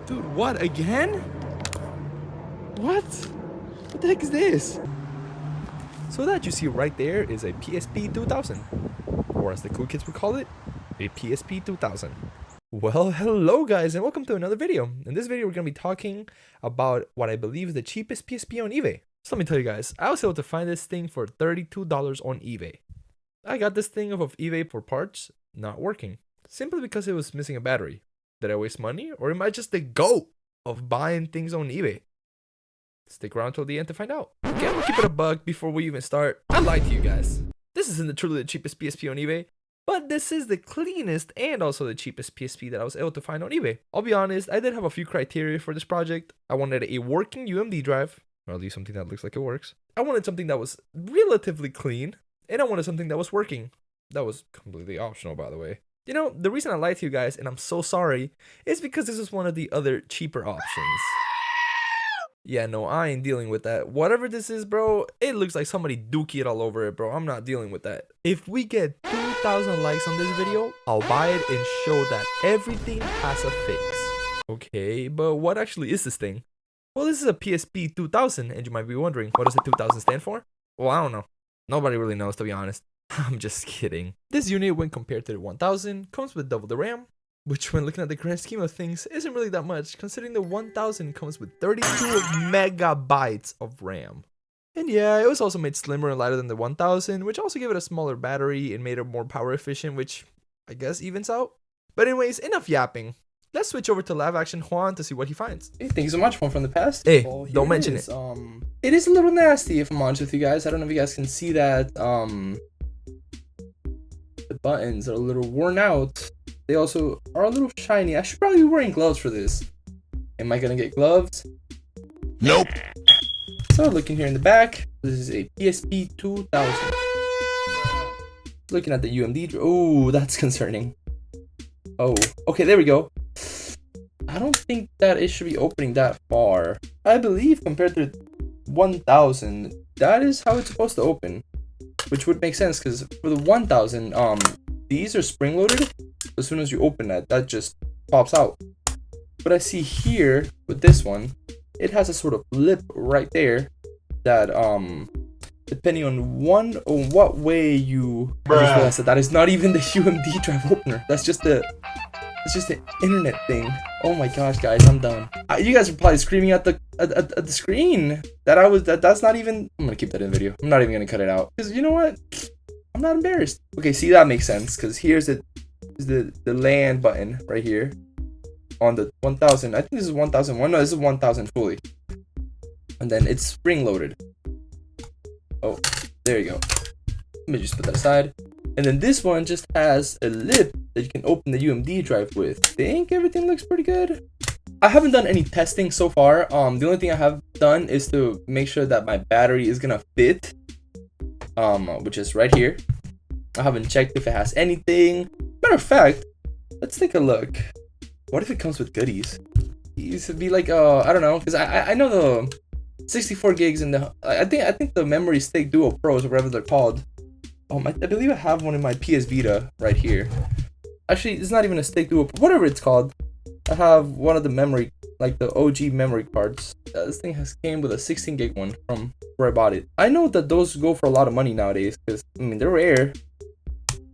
Dude, what, again? What? What the heck is this? So that you see right there is a PSP 2000, or as the cool kids would call it, a PSP 2000. Well, hello guys, and welcome to another video. In this video, we're going to be talking about what I believe is the cheapest PSP on eBay. So let me tell you guys, I was able to find this thing for $32 on eBay. I got this thing off of eBay for parts not working, simply because it was missing a battery. Did I waste money, or am I just the GOAT of buying things on eBay? Stick around till the end to find out. Okay, I'm gonna keep it a bug before we even start. I lied to you guys. This isn't truly the cheapest PSP on eBay, but this is the cleanest and also the cheapest PSP that I was able to find on eBay. I'll be honest, I did have a few criteria for this project. I wanted a working UMD drive, or at least something that looks like it works. I wanted something that was relatively clean, and I wanted something that was working. That was completely optional, by the way. You know, the reason I lied to you guys, and I'm so sorry, is because this is one of the other cheaper options. Yeah, no, I ain't dealing with that. Whatever this is, bro, it looks like somebody dookie it all over it, bro. I'm not dealing with that. If we get 2,000 likes on this video, I'll buy it and show that everything has a fix. Okay, but what actually is this thing? Well, this is a PSP 2000, and you might be wondering, what does the 2000 stand for? Well, I don't know. Nobody really knows, to be honest. I'm just kidding. This unit, when compared to the 1000, comes with double the RAM, which when looking at the grand scheme of things isn't really that much, considering the 1000 comes with 32 megabytes of RAM. And yeah, it was also made slimmer and lighter than the 1000, which also gave it a smaller battery and made it more power efficient, which I guess evens out. But anyways, enough yapping. Let's switch over to live action Juan to see what he finds. Hey, thank you so much, one from the past. Hey, Well, don't mention it. It is a little nasty, if I'm honest with you guys. I don't know if you guys can see that. The buttons are a little worn out. They also are a little shiny. I should probably be wearing gloves for this. Am I gonna get gloves? Nope. So looking here in the back, this is a PSP 2000. Looking at the UMD. Oh, that's concerning. Oh, okay, there we go. I don't think that it should be opening that far. I believe compared to 1000, that is how it's supposed to open, which would make sense because for the 1000, these are spring loaded. As soon as you open that just pops out. But I see here with this one, it has a sort of lip right there that depending on what way you I just realized that is not even the UMD drive opener. That's just the internet thing. Oh my gosh, guys, I'm done. You guys are probably screaming at the screen that's not even. I'm gonna keep that in the video. I'm not even gonna cut it out because you know what? I'm not embarrassed. Okay, see, that makes sense because here's the land button right here on the 1000. I think this is 1001. No, this is 1000 fully, and then it's spring loaded. Oh, there you go. Let me just put that aside. And then this one just has a lip that you can open the UMD drive with. I think everything looks pretty good. I haven't done any testing so far. The only thing I have done is to make sure that my battery is gonna fit, which is right here. I haven't checked if it has anything. Matter of fact, let's take a look. What if it comes with goodies? These would be like, I don't know, because I know the 64 gigs and the I think the Memory Stick Duo Pros or whatever they're called. I believe I have one in my PS Vita right here. Actually, it's not even a Stick Duo, whatever it's called. I have one of the memory, like the OG memory cards. This thing came with a 16 gig one from where I bought it. I know that those go for a lot of money nowadays because I mean they're rare,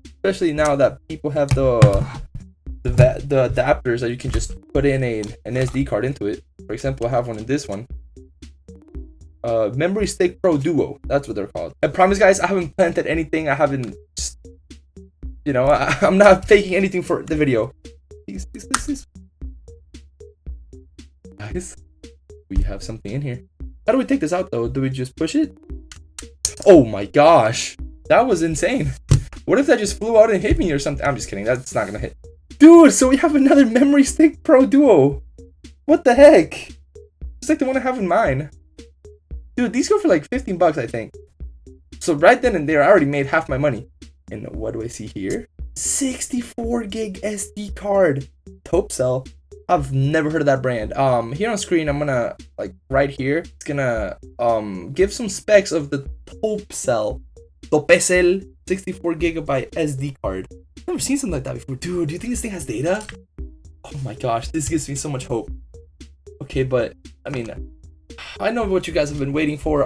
especially now that people have the adapters that you can just put in an SD card into it. For example, I have one in this one. Memory Stick Pro Duo, that's what they're called. I promise, guys, I haven't planted anything. I haven't just, you know, I'm not faking anything for the video. Guys, we have something in here. How do we take this out though? Do we just push it? Oh my gosh, that was insane. What if that just flew out and hit me or something? I'm just kidding, that's not gonna hit. Dude, so we have another Memory Stick Pro Duo. What the heck? Just like the one I have in mine. Dude, these go for like 15 bucks, I think. So right then and there, I already made half my money. And what do I see here? 64 gig SD card. Taupe Cell. I've never heard of that brand. Here on screen, I'm gonna, like right here, it's gonna give some specs of the Taupe Cell. Taupe Cell 64 gigabyte SD card. I've never seen something like that before. Dude, do you think this thing has data? Oh my gosh, this gives me so much hope. Okay, but I mean, I know what you guys have been waiting for.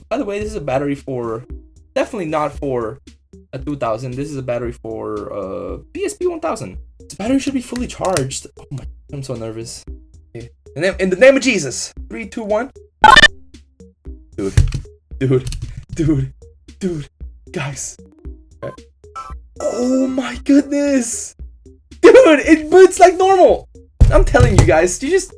By the way, this is a battery for, definitely not for a 2000. This is a battery for PSP 1000. This battery should be fully charged. Oh my, I'm so nervous. Okay. In the name of Jesus, 3, 2, 1. Dude, guys. Okay. Oh my goodness, dude, it boots like normal. I'm telling you guys, you just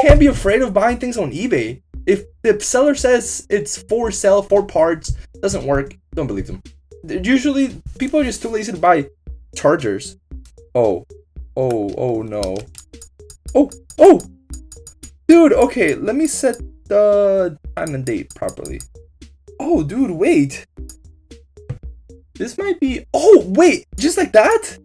can't be afraid of buying things on eBay. If the seller says it's for sale, for parts, doesn't work, don't believe them. Usually, people are just too lazy to buy chargers. Oh no. Oh, dude, okay, let me set the time and date properly. Oh, dude, wait. This might be, oh, wait, just like that?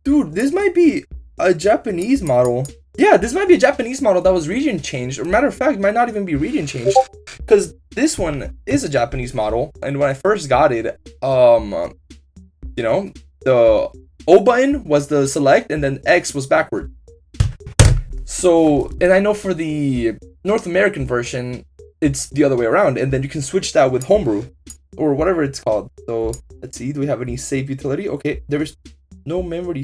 Dude, this might be a Japanese model. Yeah, this might be a Japanese model that was region changed. Or matter of fact, might not even be region changed. Because this one is a Japanese model. And when I first got it, you know, the O button was the select and then X was backward. So, and I know for the North American version, it's the other way around. And then you can switch that with Homebrew or whatever it's called. So, let's see. Do we have any save utility? Okay, there is no memory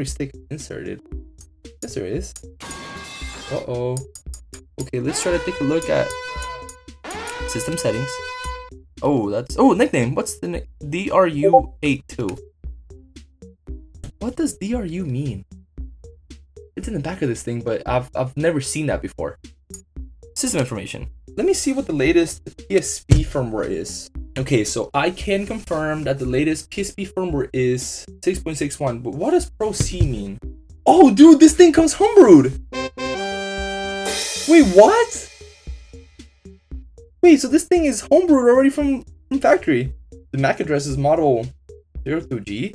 stick inserted. Yes, there is. Uh-oh. Okay, let's try to take a look at system settings. Oh, that's, oh, nickname. What's the nick? DRU82. What does DRU mean? It's in the back of this thing, but I've never seen that before. System information. Let me see what the latest PSP firmware is. Okay, so I can confirm that the latest PSP firmware is 6.61, but what does Pro C mean? Oh, dude, this thing comes homebrewed. Wait, what? Wait, so this thing is homebrewed already from factory. The MAC address is model 02G.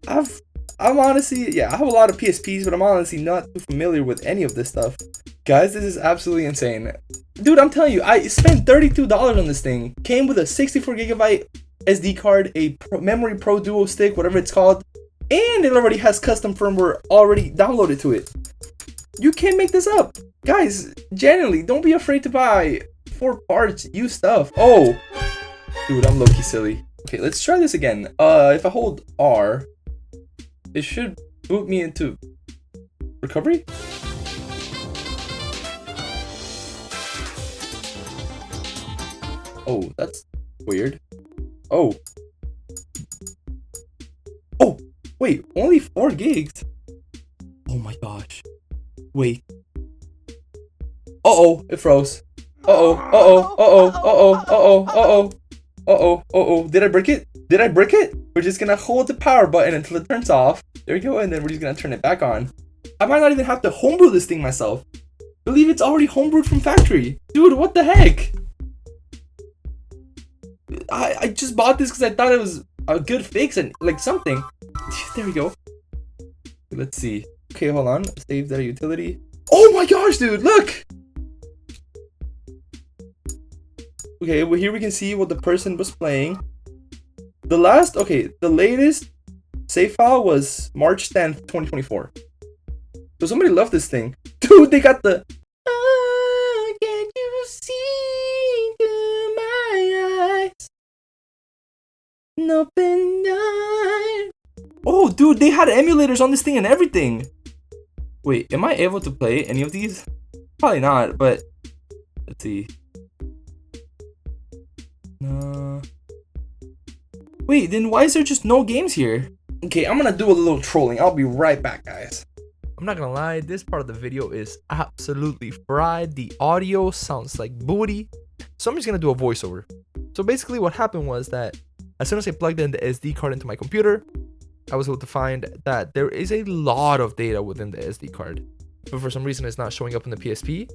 I'm honestly, yeah, I have a lot of PSPs, but I'm honestly not too familiar with any of this stuff. Guys, this is absolutely insane. Dude, I'm telling you, I spent $32 on this thing. Came with a 64GB SD card, a Memory Pro Duo stick, whatever it's called, and it already has custom firmware already downloaded to it. You can't make this up. Guys, genuinely, don't be afraid to buy for parts, used stuff. Oh, dude, I'm low-key silly. Okay, let's try this again. If I hold R, it should boot me into recovery. Oh, that's weird. Oh, wait, only 4 gigs. Oh my gosh. Wait. Uh-oh, it froze. Uh-oh. Did I break it? We're just gonna hold the power button until it turns off. There we go, and then we're just gonna turn it back on. I might not even have to homebrew this thing myself. Believe it's already homebrewed from factory. Dude, what the heck? I just bought this because I thought it was a good fix and like something. There we go. Let's see. Okay, hold on. Save that utility. Oh my gosh, dude, look! Okay, well here we can see what the person was playing. The latest save file was March 10th, 2024. So somebody loved this thing. Dude, they got the can you see through my eyes? Open eye. Oh, dude, they had emulators on this thing and everything. Wait, am I able to play any of these? Probably not, but let's see. Wait, then why is there just no games here? Okay, I'm gonna do a little trolling. I'll be right back, guys. I'm not gonna lie, this part of the video is absolutely fried. The audio sounds like booty. So I'm just gonna do a voiceover. So basically what happened was that as soon as I plugged in the SD card into my computer, I was able to find that there is a lot of data within the SD card. But for some reason it's not showing up in the PSP.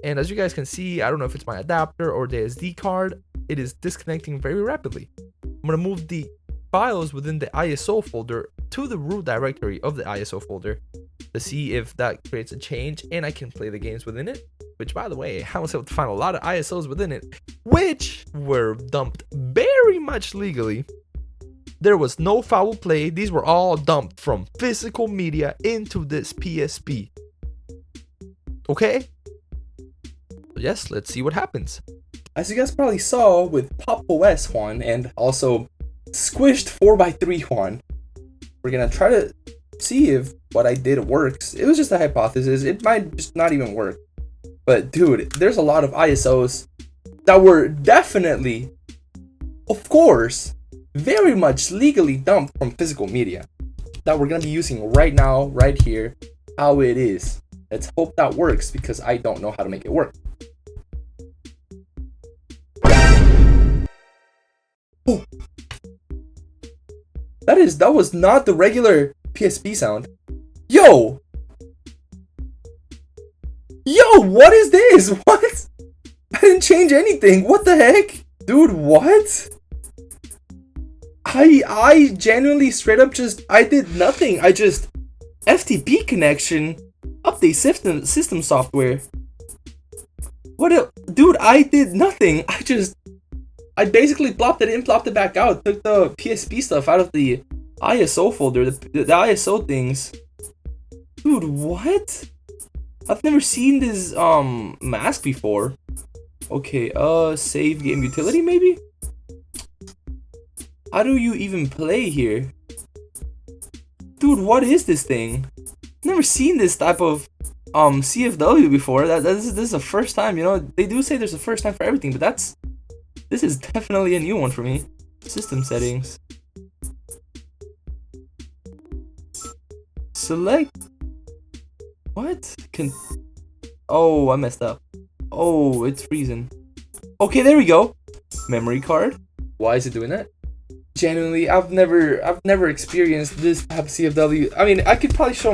And as you guys can see, I don't know if it's my adapter or the SD card, it is disconnecting very rapidly. I'm gonna move the files within the ISO folder to the root directory of the ISO folder to see if that creates a change and I can play the games within it. Which, by the way, I was able to find a lot of ISOs within it, which were dumped very much legally There was no foul play. These were all dumped from physical media into this PSP. Okay? Yes, let's see what happens. As you guys probably saw with Pop OS one and also squished 4x3 one, we're gonna try to see if what I did works. It was just a hypothesis. It might just not even work. But dude, there's a lot of ISOs that were definitely, of course, very much legally dumped from physical media that we're gonna be using right now, right here, how it is. Let's hope that works because I don't know how to make it work. Oh. That was not the regular PSP sound. Yo! Yo, what is this? What? I didn't change anything. What the heck? Dude, what? I genuinely straight up I did nothing. I just FTP connection, update system software. Dude, I did nothing. I basically plopped it in, plopped it back out, took the PSP stuff out of the ISO folder, the ISO things. Dude, what? I've never seen this mask before. Okay, save game utility maybe? How do you even play here? Dude, what is this thing? Never seen this type of CFW before. This is the first time, you know. They do say there's a first time for everything, but this is definitely a new one for me. System settings. Select. What? Oh, I messed up. Oh, it's freezing. Okay, there we go. Memory card. Why is it doing that? Genuinely, I've never experienced this type of CFW. I mean, I could probably show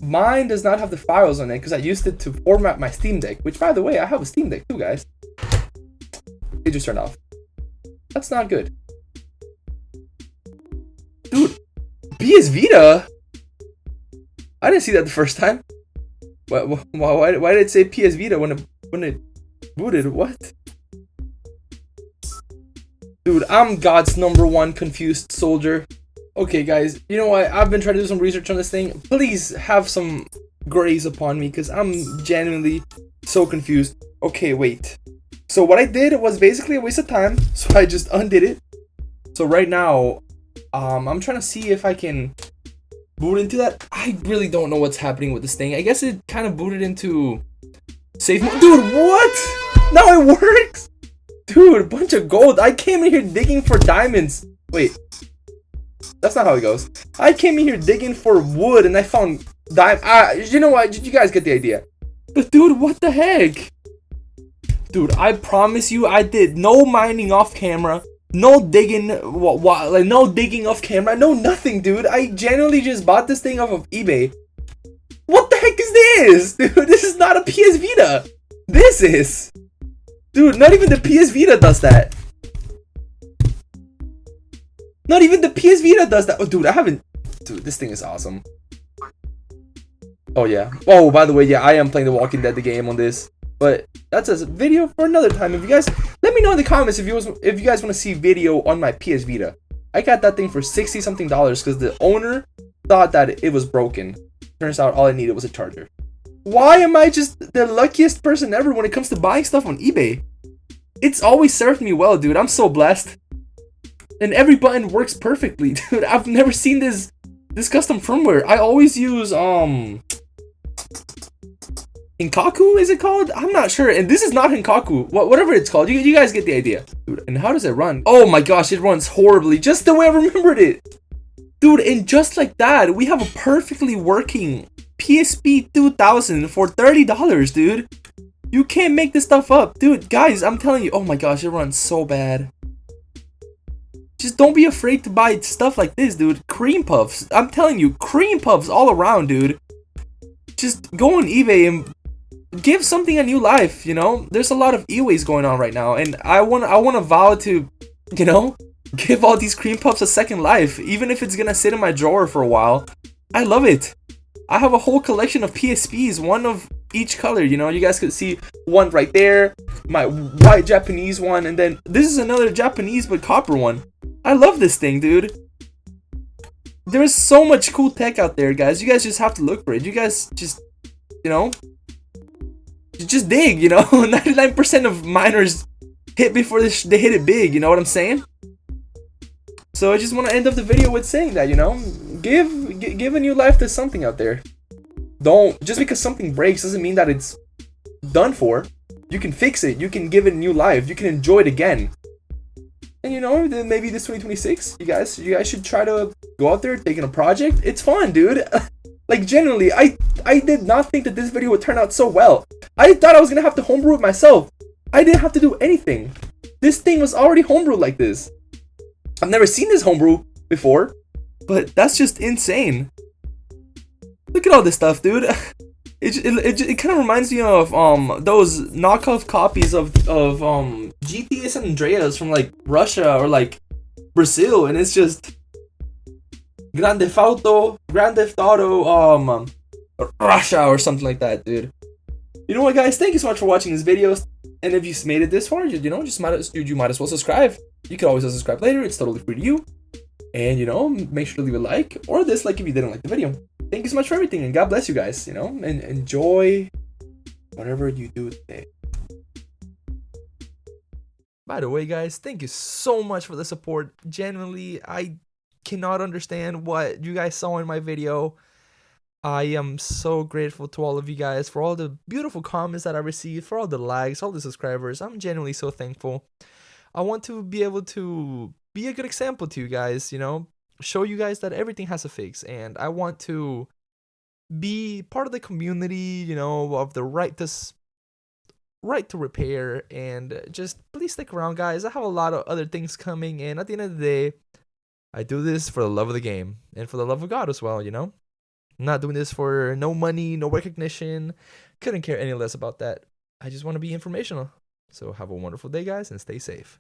mine does not have the files on it because I used it to format my Steam Deck. Which, by the way, I have a Steam Deck too, guys. It just turned off. That's not good. Dude, PS Vita? I didn't see that the first time. Why did it say PS Vita when it booted? What? Dude, I'm God's #1 confused soldier. Okay, guys, you know what? I've been trying to do some research on this thing. Please have some grace upon me because I'm genuinely so confused. Okay, wait. So what I did was basically a waste of time, so I just undid it. So right now, I'm trying to see if I can boot into that. I really don't know what's happening with this thing. I guess it kind of booted into safe mode. Dude, what? Now it works? Dude, bunch of gold. I came in here digging for diamonds. Wait. That's not how it goes. I came in here digging for wood and I found you know what? You guys get the idea. But dude, what the heck? Dude, I promise you I did no mining off camera. No digging, like no digging off camera, no nothing, dude. I genuinely just bought this thing off of eBay. What the heck is this? Dude, this is not a PS Vita. This is. Dude, not even the PS Vita does that. Not even the PS Vita does that. Oh, dude, Dude, this thing is awesome. Oh, yeah. Oh, by the way, yeah, I am playing The Walking Dead, the game on this. But that's a video for another time. If you guys, let me know in the comments if you guys want to see video on my PS Vita. I got that thing for $60-something because the owner thought that it was broken. Turns out all I needed was a charger. Why am I just the luckiest person ever when it comes to buying stuff on eBay? It's always served me well, dude. I'm so blessed. And every button works perfectly, dude. I've never seen this custom firmware. I always use Hinkaku, is it called? I'm not sure. And this is not Hinkaku. Whatever it's called. You guys get the idea. Dude, and how does it run? Oh my gosh, it runs horribly. Just the way I remembered it. Dude, and just like that, we have a perfectly working PSP 2000 for $30, dude. You can't make this stuff up. Dude, guys, I'm telling you. Oh my gosh, it runs so bad. Just don't be afraid to buy stuff like this, dude. Cream puffs. I'm telling you, cream puffs all around, dude. Just go on eBay and give something a new life, you know? There's a lot of e-waste going on right now, and I want to vow to, you know, give all these cream puffs a second life, even if it's gonna sit in my drawer for a while. I love it. I have a whole collection of PSPs, one of each color, you know? You guys could see one right there, my white Japanese one, and then this is another Japanese but copper one. I love this thing, dude. There's so much cool tech out there, guys. You guys just have to look for it. You guys just, you know, just dig, you know. 99% of miners hit before they hit it big, you know what I'm saying? So I just want to end up the video with saying that, you know, give a new life to something out there. Don't, just because something breaks doesn't mean that it's done for. You can fix it. You can give it a new life. You can enjoy it again. And you know, then maybe this 2026, you guys should try to go out there taking a project. It's fun, dude. Like genuinely, I did not think that this video would turn out so well. I thought I was gonna have to homebrew it myself. I didn't have to do anything. This thing was already homebrewed like this. I've never seen this homebrew before, but that's just insane. Look at all this stuff, dude. It kind of reminds me of those knockoff copies of GTA San Andreas from like Russia or like Brazil, and it's just Grand Theft Auto Russia or something like that, dude. You know what, guys? Thank you so much for watching this video. And if you made it this far, you know, you might as well subscribe. You can always unsubscribe later. It's totally free to you. And you know, make sure to leave a like or a dislike if you didn't like the video. Thank you so much for everything, and God bless you guys, you know, and enjoy whatever you do today. By the way, guys, thank you so much for the support. Genuinely, I cannot understand what you guys saw in my video. I am so grateful to all of you guys for all the beautiful comments that I received, for all the likes, all the subscribers. I'm genuinely so thankful. I want to be able to be a good example to you guys, you know, show you guys that everything has a fix, and I want to be part of the community, you know, of the right to repair. And just please stick around, guys. I have a lot of other things coming, and at the end of the day, I do this for the love of the game and for the love of God as well, you know. I'm not doing this for no money, no recognition. Couldn't care any less about that. I just want to be informational. So have a wonderful day, guys, and stay safe.